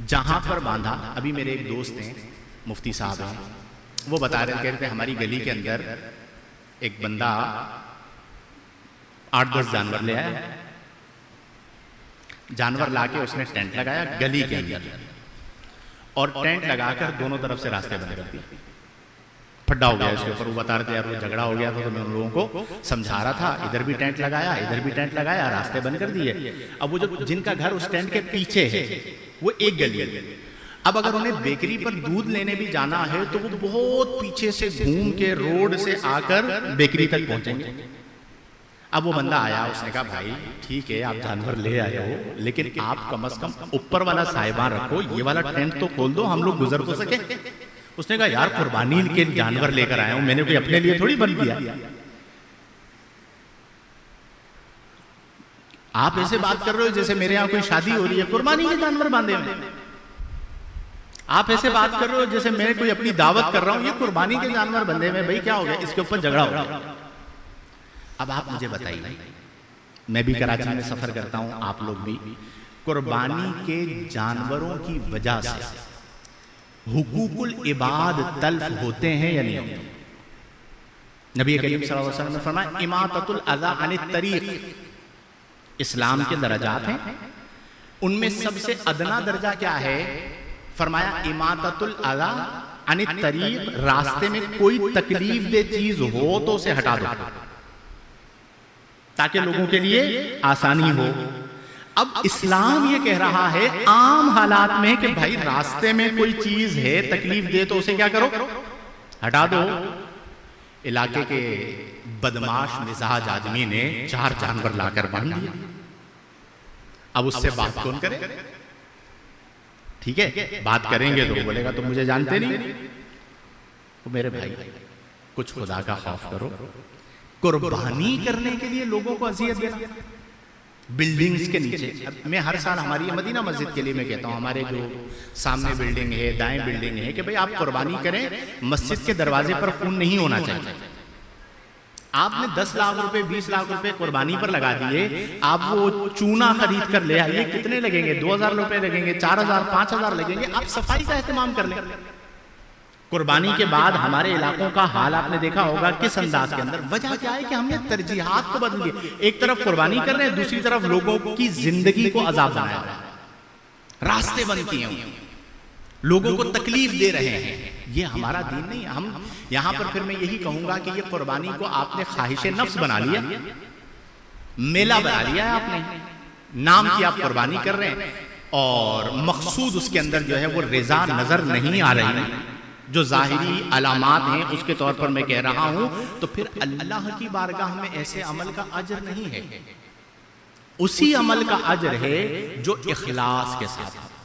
جہاں پر باندھا. ابھی میرے ایک دوست ہیں مفتی صاحب ہیں, وہ بتا رہے کہتے ہیں ہماری گلی کے اندر ایک بندہ 8-10 جانور لے آیا, جانور لا کے اس نے ٹینٹ لگایا گلی کے اندر, اور ٹینٹ لگا کر دونوں طرف سے راستے بند کر دیے. پھڈا ہو گیا اس کے اوپر. وہ بتا رہے تھے یار وہ جھگڑا ہو گیا تھا تو میں ان لوگوں کو سمجھا رہا تھا, ادھر بھی ٹینٹ لگایا ادھر بھی ٹینٹ لگایا, راستے بند کر دیے. اب وہ جو جن کا گھر اس ٹینٹ کے پیچھے ہے وہ ایک گلی ہے, اب اگر انہیں بیکری پر دودھ لینے بھی جانا ہے تو وہ بہت پیچھے سے گھوم کے روڈ سے آ کر بیکری تک پہنچیں گے. اب وہ بندہ آیا, اس نے کہا بھائی ٹھیک ہے آپ جانور لے آئے ہو, لیکن آپ کم از کم اوپر والا سائبان رکھو, یہ والا ٹینٹ تو کھول دو, ہم لوگ گزر تو سکے. اس نے کہا یار قربانی کے جانور لے کر آیا ہوں, میں نے کوئی اپنے لیے تھوڑی بند کیا. آپ ایسے بات کر رہے ہو جیسے میرے یہاں کوئی شادی ہو رہی ہے, قربانی کے جانور باندھے ہوئے. آپ ایسے بات کر رہے ہو جیسے میں کوئی اپنی دعوت کر رہا ہوں, یہ قربانی کے جانور بندھے ہوئے. بھائی کیا ہو گیا, اس کے اوپر جھگڑا ہو گیا. اب آپ مجھے بتائیے, میں بھی کراچی میں سفر کرتا ہوں, آپ لوگ بھی, قربانی کے جانوروں کی وجہ سے حقوق العباد تلف ہوتے ہیں یا نہیں ہوتے؟ نبی کریم صلی اللہ علیہ وسلم نے فرمایا اماطۃ الاذی عن الطریق. اسلام کے درجات ہیں, ان میں سب سے ادنا درجہ کیا ہے؟ فرمایا اماطۃ الاذی عن الطریق, راستے میں کوئی تکلیف دہ چیز ہو تو اسے ہٹا دو تاکہ لوگوں کے لیے آسانی ہو. اب اسلام یہ کہہ رہا ہے عام حالات میں کہ بھائی راستے میں کوئی چیز ہے تکلیف دے تو اسے کیا کرو, ہٹا دو. علاقے کے بدماش مزاج آدمی نے 4 جانور لا کر باندھ دیا. اب اس سے بات کون کرے؟ ٹھیک ہے بات کریں گے تو بولے گا تم مجھے جانتے نہیں. تو میرے بھائی کچھ خدا کا خوف کرو. قربانی کرنے کے لیے لوگوں کو اذیت دینا, بلڈنگز کے نیچے. میں ہر سال ہماری مدینہ مسجد کے لیے میں کہتا ہوں, ہمارے جو سامنے بلڈنگ ہے دائیں بلڈنگ ہے, کہ بھئی آپ قربانی کریں, مسجد کے دروازے پر خون نہیں ہونا چاہیے. آپ نے 10 لاکھ روپے 20 لاکھ روپے قربانی پر لگا دیے, آپ وہ چونا خرید کر لے آئیے, کتنے لگیں گے؟ 2000 روپے لگیں گے, 4000 5000 لگیں گے. آپ صفائی کا اہتمام کر لیں. قربانی کے بعد ہمارے علاقوں کا حال آپ نے دیکھا ہوگا کس انداز کے اندر. وجہ کیا ہے کہ ہم نے ترجیحات کو بدل دیا. ایک طرف قربانی کر رہے ہیں, دوسری طرف لوگوں کی زندگی کو عذاب بنایا, راستے بند کیے ہیں, لوگوں کو تکلیف دے رہے ہیں. یہ ہمارا دین نہیں ہے. ہم یہاں پر پھر میں یہی کہوں گا کہ یہ قربانی کو آپ نے خواہش نفس بنا لیا, میلہ بنا لیا ہے آپ نے, نام کی آپ قربانی کر رہے ہیں, اور مقصود اس کے اندر جو ہے وہ رضا نظر نہیں آ رہی ہے, جو ظاہری علامات ہیں اس کے طور پر میں کہہ رہا ہوں. تو پھر اللہ کی بارگاہ میں ایسے عمل کا اجر نہیں ہے, اسی عمل کا اجر ہے جو اخلاص کے ساتھ